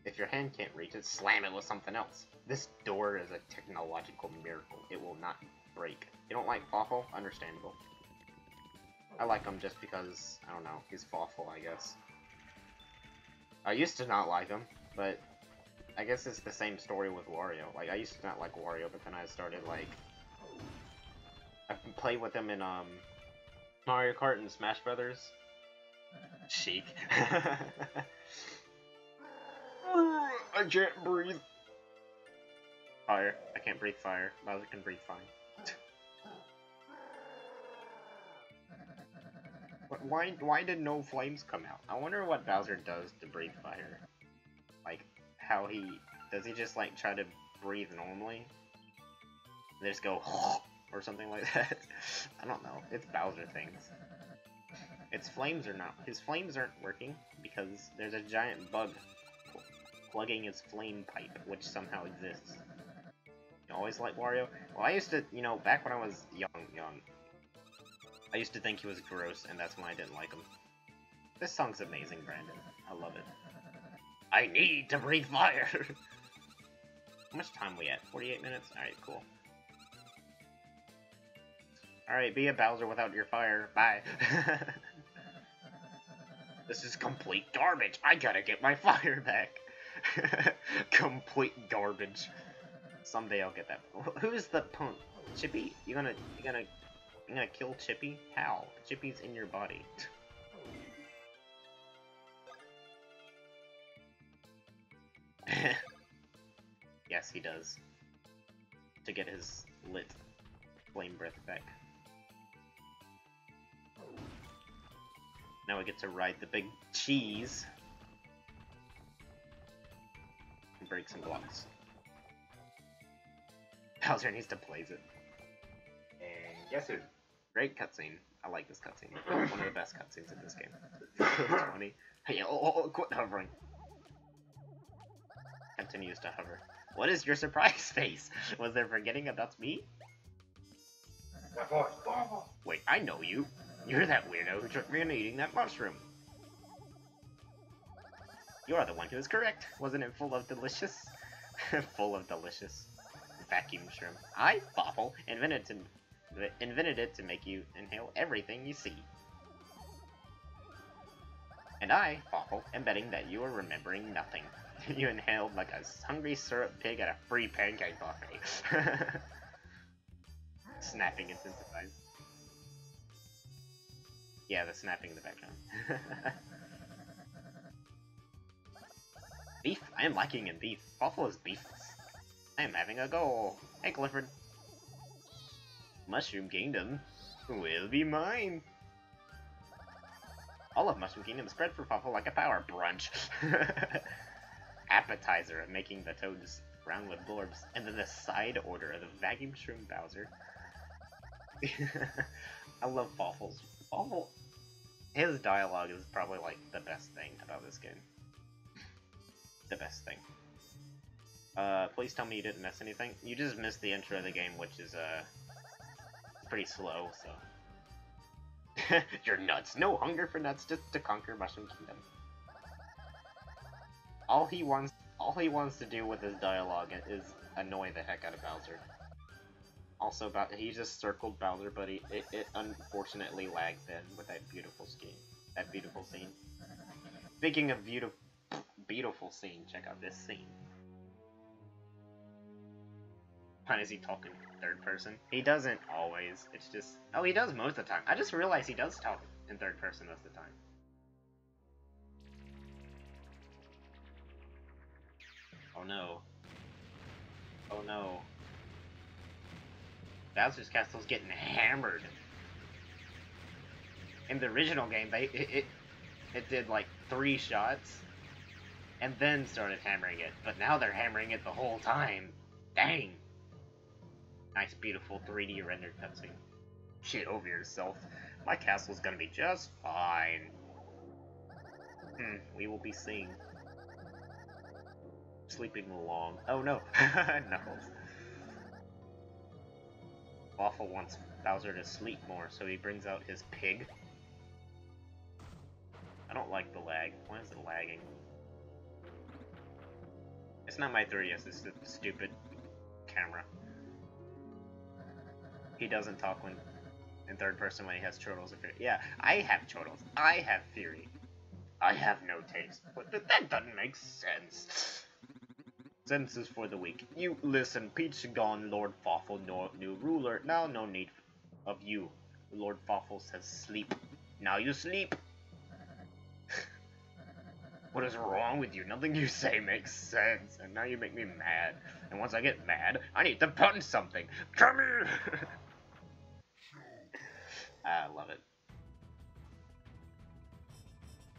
If your hand can't reach it, slam it with something else. This door is a technological miracle. It will not break. You don't like Fawful? Understandable. I like him just because, I don't know, he's Fawful, I guess. I used to not like him, but I guess it's the same story with Wario. Like, I used to not like Wario, but then I started, like... I played with him in, Mario Kart and Smash Brothers. Chic. I can't breathe. Fire. I can't breathe fire. Bowser can breathe fine. Why did no flames come out? I wonder what Bowser does to breathe fire. Like, how does he just, like, try to breathe normally? They just go, or something like that? I don't know. It's Bowser things. His flames aren't working because there's a giant bug plugging his flame pipe, which somehow exists. You always like Wario? Well, I used to, you know, back when I was young, I used to think he was gross, and that's why I didn't like him. This song's amazing, Brandon. I love it. I need to breathe fire! How much time we at? 48 minutes? Alright, cool. Alright, be a Bowser without your fire. Bye. This is complete garbage. I gotta get my fire back. Complete garbage. Someday I'll get that. Who's the punk? Chippy? You gonna kill Chippy? How? Chippy's in your body. Yes, he does. To get his lit flame breath back. Now we get to ride the big cheese. And break some blocks. Bowser needs to blaze it. And guess who? Great cutscene. I like this cutscene. One of the best cutscenes in this game. 20. Hey, quit hovering. Continues to hover. What is your surprise face? Was there forgetting about me? Wait, I know you. You're that weirdo who tricked me into eating that mushroom. You are the one who is correct. Wasn't it full of delicious? Full of delicious vacuum shrimp. I, Fawful, invented it to make you inhale everything you see. And I, Fawful, am betting that you are remembering nothing. You inhaled like a hungry syrup pig at a free pancake buffet. Snapping intensifies. Yeah, the snapping in the background. Beef? I am lacking in beef. Waffle is beefless. I am having a go. Hey, Clifford. Mushroom Kingdom will be mine. All of Mushroom Kingdom spread for Waffle like a power brunch. Appetizer of making the toads round with blorbs, and then the side order of the vacuum shroom Bowser. I love Waffles. Waffle, his dialogue is probably like the best thing about this game. The best thing. Please tell me you didn't miss anything. You just missed the intro of the game, which is pretty slow. So you're nuts. No hunger for nuts, just to conquer Mushroom Kingdom. All he wants to do with his dialogue is annoy the heck out of Bowser. Also, he just circled Bowser, but it unfortunately lagged then with that beautiful scene. Speaking of beautiful scene, check out this scene. Why is he talking third person? He doesn't always. It's just... Oh, he does most of the time. I just realized he does talk in third person most of the time. Oh no. Oh no. Bowser's Castle's getting hammered. In the original game, it did like 3 shots, and then started hammering it. But now they're hammering it the whole time. Dang! Nice, beautiful 3D rendered cutscene. Shit over yourself. My castle's gonna be just fine. We will be seeing. Sleeping along. Oh no! Knuckles. Waffle wants Bowser to sleep more, so he brings out his pig. I don't like the lag. Why is it lagging? It's not my 3DS, it's the stupid camera. He doesn't talk when in third person when he has chortles. Yeah, I have chortles. I have Fury. I have no taste. But that doesn't make sense. Sense is for the weak. You listen, Peach gone, Lord Waffle, no new ruler. Now no need of you. Lord Waffle says sleep. Now you sleep. What is wrong with you? Nothing you say makes sense. And now you make me mad. And once I get mad, I need to punch something. Come here! I love it.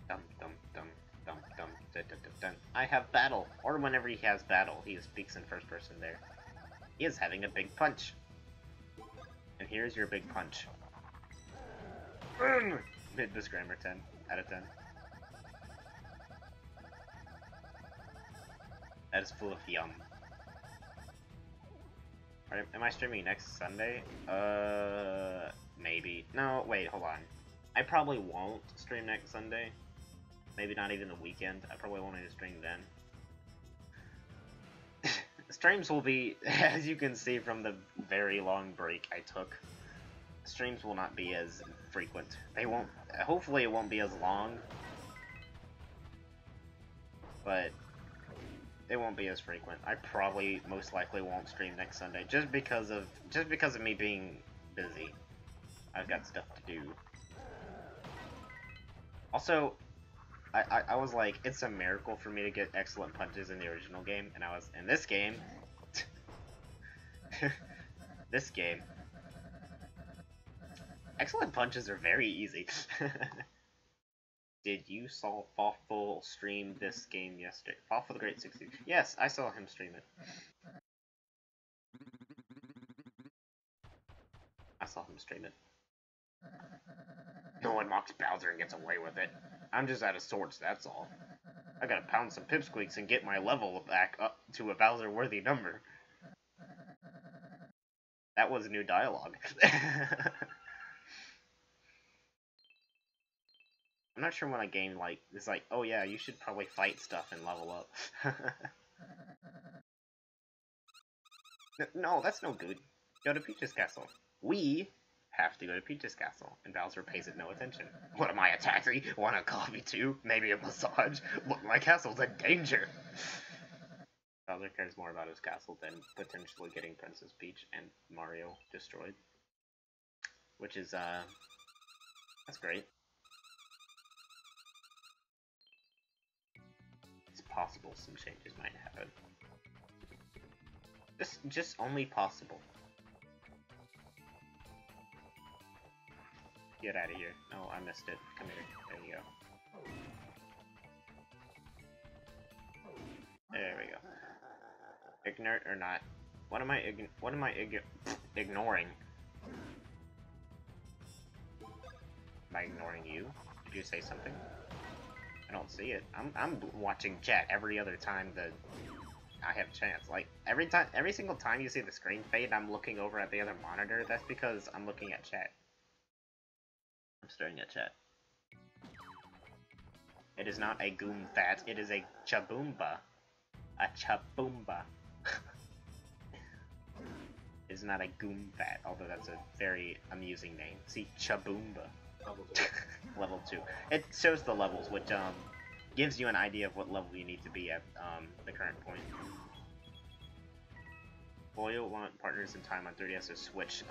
Dum dum dum dum dum dum dum dum. I have battle. Or whenever he has battle, he speaks in first person there. He is having a big punch. And here's your big punch. Mid this grammar 10 out of 10. That is full of yum. Alright, am I streaming next Sunday? Maybe. No, wait, hold on. I probably won't stream next Sunday. Maybe not even the weekend. I probably won't even stream then. Streams will be, as you can see from the very long break I took, streams will not be as frequent. They won't, hopefully it won't be as long, but it won't be as frequent. I probably most likely won't stream next Sunday just because of me being busy. I've got stuff to do. Also, I was like, it's a miracle for me to get excellent punches in the original game, and I was in this game. This game. Excellent punches are very easy. Did you saw Waffle stream this game yesterday? Waffle the Great 60. Yes, I saw him stream it. I saw him stream it. No one mocks Bowser and gets away with it. I'm just out of sorts, that's all. I gotta pound some pipsqueaks and get my level back up to a Bowser-worthy number. That was new dialogue. I'm not sure when a game like is like, oh yeah, you should probably fight stuff and level up. No, that's no good. Go to Peach's Castle. We have to go to Peach's Castle, and Bowser pays it no attention. What am I, a taxi? Want a coffee too? Maybe a massage? Look, my castle's in danger! Bowser cares more about his castle than potentially getting Princess Peach and Mario destroyed. Which is, that's great. It's possible some changes might happen. Just only possible. Get out of here. No, I missed it. Come here. There you go. There we go. Ignorant or not? What am I ignoring? Am I ignoring you? Did you say something? I don't see it. I'm watching chat every other time that I have a chance. Like every single time you see the screen fade, I'm looking over at the other monitor. That's because I'm looking at chat. I'm staring at chat. It is not a goom fat. It is a chaboomba. A chaboomba. It is not a goom fat, although that's a very amusing name. See, chaboomba. Level 2. Level 2. It shows the levels, which gives you an idea of what level you need to be at the current point. Will you want Partners in Time on 3DS or Switch?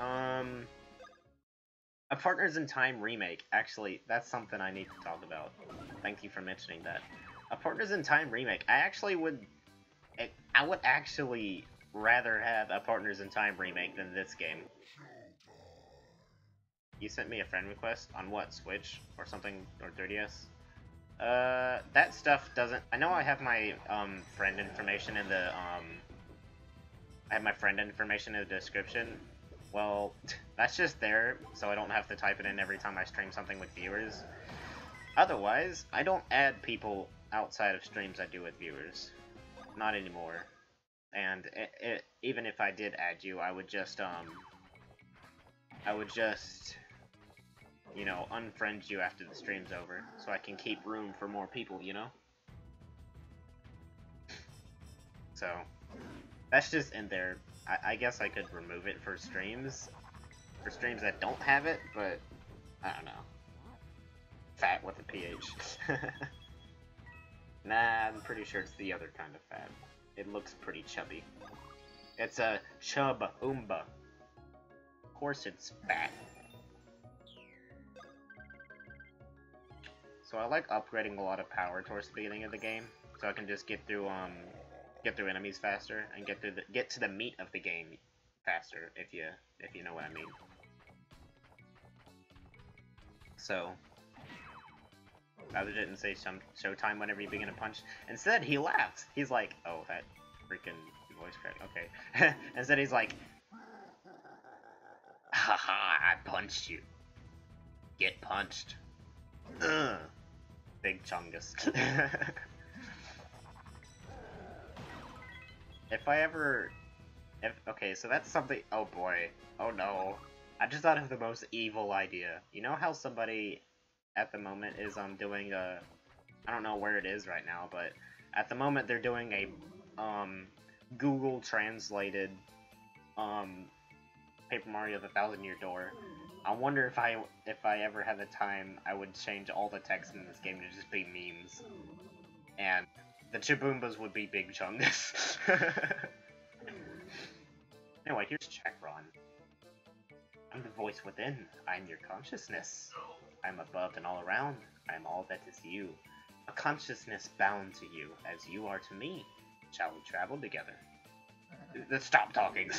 A Partners in Time remake. Actually, that's something I need to talk about. Thank you for mentioning that. A Partners in Time remake. I would actually rather have a Partners in Time remake than this game. You sent me a friend request on what, Switch or something, or 3DS? That stuff doesn't. I know I have my friend information in the I have my friend information in the description. Well, that's just there, so I don't have to type it in every time I stream something with viewers. Otherwise, I don't add people outside of streams I do with viewers. Not anymore. And even if I did add you, I would just, you know, unfriend you after the stream's over, so I can keep room for more people, you know? So, that's just in there. I guess I could remove it for streams that don't have it, but I don't know. Fat with a PH. Nah, I'm pretty sure it's the other kind of fat. It looks pretty chubby. It's a chub-oomba. Of course it's fat. So I like upgrading a lot of power towards the beginning of the game, so I can just get through enemies faster and get to the meat of the game faster, if you know what I mean. So Bowser didn't say some showtime whenever you begin a punch. Instead, he laughs. He's like, oh, that freaking voice crack. Okay. Instead, he's like, haha, I punched you. Get punched. Ugh. Big Chungus. Okay, so that's something. Oh boy. Oh no. I just thought of the most evil idea. You know how somebody at the moment is doing a, I don't know where it is right now, but at the moment they're doing a Google translated Paper Mario the Thousand Year Door. I wonder if I ever had the time, I would change all the text in this game to just be memes, and the Chiboombas would be Big Chungus. Anyway, here's Chakron. I'm the voice within. I'm your consciousness. I'm above and all around. I'm all that is you. A consciousness bound to you, as you are to me. Shall we travel together? Stop talking.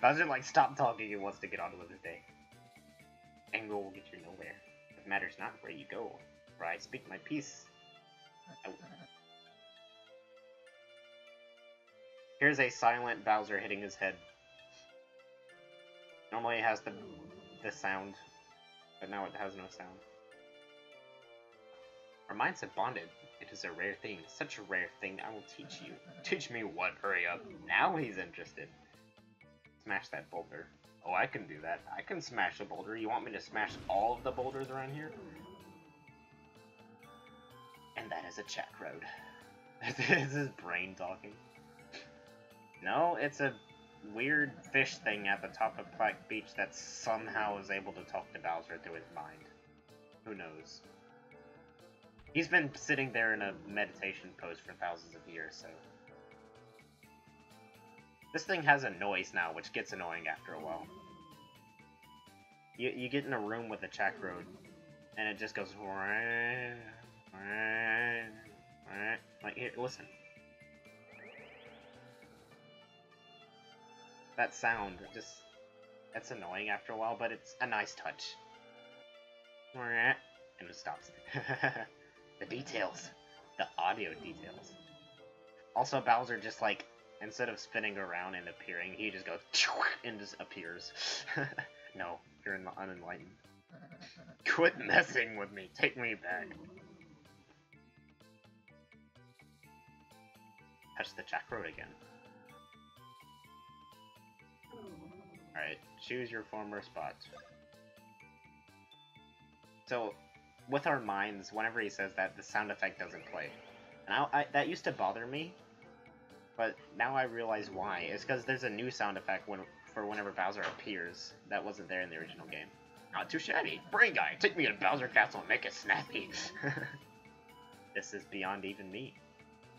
Bowser, like, stop talking. He wants to get on with his day. Anger will get you nowhere. It matters not where you go, for I speak my peace. Here's a silent Bowser hitting his head. Normally it has the sound, but now it has no sound. Our minds have bonded. It is a rare thing. Such a rare thing. I will teach you. Teach me what? Hurry up. Now he's interested. Smash that boulder. Oh, I can do that. I can smash a boulder. You want me to smash all of the boulders around here? And that is a chat road. Is his brain talking? No, it's a weird fish thing at the top of Plaque Beach that somehow is able to talk to Bowser through his mind. Who knows? He's been sitting there in a meditation pose for thousands of years, so... This thing has a noise now, which gets annoying after a while. You get in a room with a Chak Road, and it just goes... Like, here, listen. that sound, it's annoying after a while, but it's a nice touch. And it stops. The details. The audio details. Also, Bowser just like, instead of spinning around and appearing, he just goes and just appears. No, you're unenlightened. Quit messing with me. Take me back. Touch the Jack Road again. Alright, choose your former spot. So, with our minds, whenever he says that, the sound effect doesn't play. And that used to bother me, but now I realize why. It's because there's a new sound effect for whenever Bowser appears that wasn't there in the original game. Not too shabby. Brain guy, take me to Bowser Castle and make it snappy. This is beyond even me.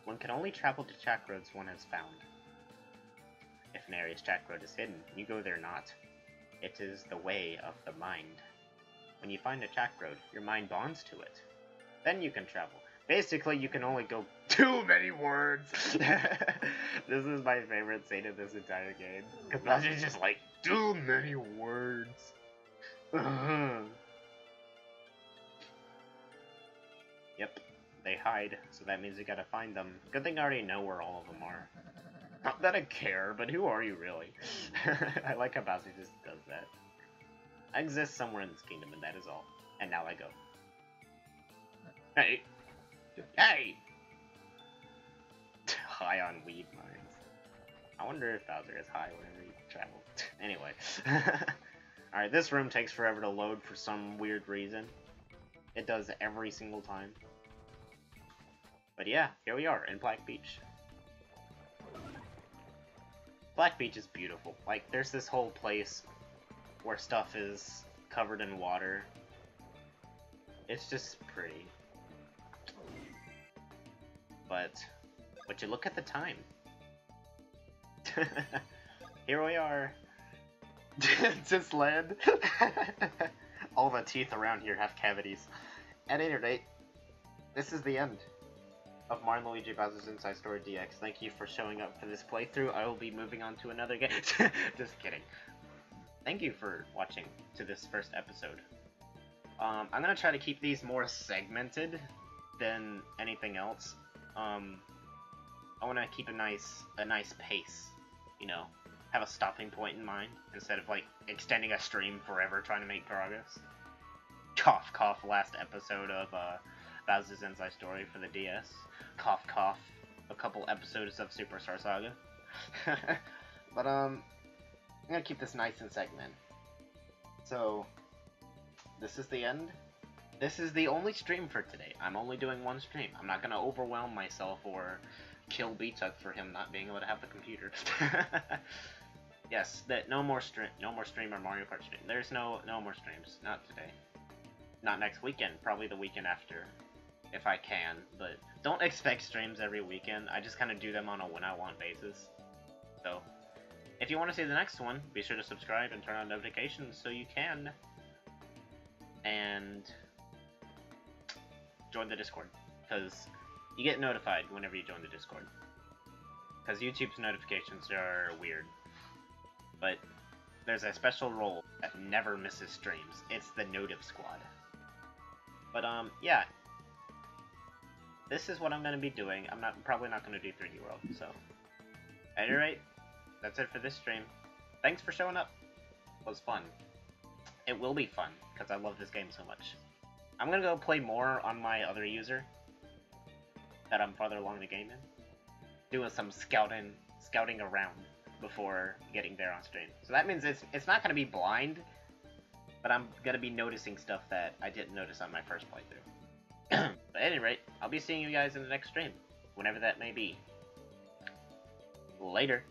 One can only travel to Jack Roads one has found. If an area's Jack Road is hidden, you go there not. It is the way of the mind. When you find a Jack Road, your mind bonds to it. Then you can travel. Basically, you can only go too many words. This is my favorite scene of this entire game. Because Bowser's just like, too many words. Yep, they hide, so that means we gotta find them. Good thing I already know where all of them are. Not that I care, but who are you really? I like how Bowser just does that. I exist somewhere in this kingdom, and that is all. And now I go. Hey! Hey! High on weed mines. I wonder if Bowser is high whenever he travels. Anyway. Alright, this room takes forever to load for some weird reason. It does every single time. But yeah, here we are in Black Beach. Black Beach is beautiful. Like, there's this whole place where stuff is covered in water. It's just pretty. But you look at the time. Here we are. Just land. All the teeth around here have cavities. At any rate, this is the end of Mario & Luigi Bowser's Inside Story DX. Thank you for showing up for this playthrough. I will be moving on to another game. Just kidding. Thank you for watching to this first episode. I'm gonna try to keep these more segmented than anything else. I want to keep a nice pace, you know, have a stopping point in mind instead of like extending a stream forever trying to make progress. Cough cough, last episode of Bowser's Inside Story for the DS. Cough cough, a couple episodes of Superstar Saga. But I'm gonna keep this nice and segmented. So this is the end. This is the only stream for today. I'm only doing one stream. I'm not gonna overwhelm myself or kill B-Tuck for him not being able to have the computer. Yes, no more stream or Mario Kart stream. There's no more streams. Not today. Not next weekend. Probably the weekend after, if I can. But don't expect streams every weekend. I just kind of do them on a when I want basis. So, if you want to see the next one, be sure to subscribe and turn on notifications so you can. And join the Discord, because you get notified whenever you join the Discord. Because YouTube's notifications are weird. But there's a special role that never misses streams. It's the Notif Squad. But yeah. This is what I'm going to be doing. I'm probably not going to do 3D World, so. At any rate, that's it for this stream. Thanks for showing up. It was fun. It will be fun, because I love this game so much. I'm gonna go play more on my other user that I'm farther along the game in. Doing some scouting around before getting there on stream. So that means it's not gonna be blind, but I'm gonna be noticing stuff that I didn't notice on my first playthrough. But at any rate, I'll be seeing you guys in the next stream, whenever that may be. Later.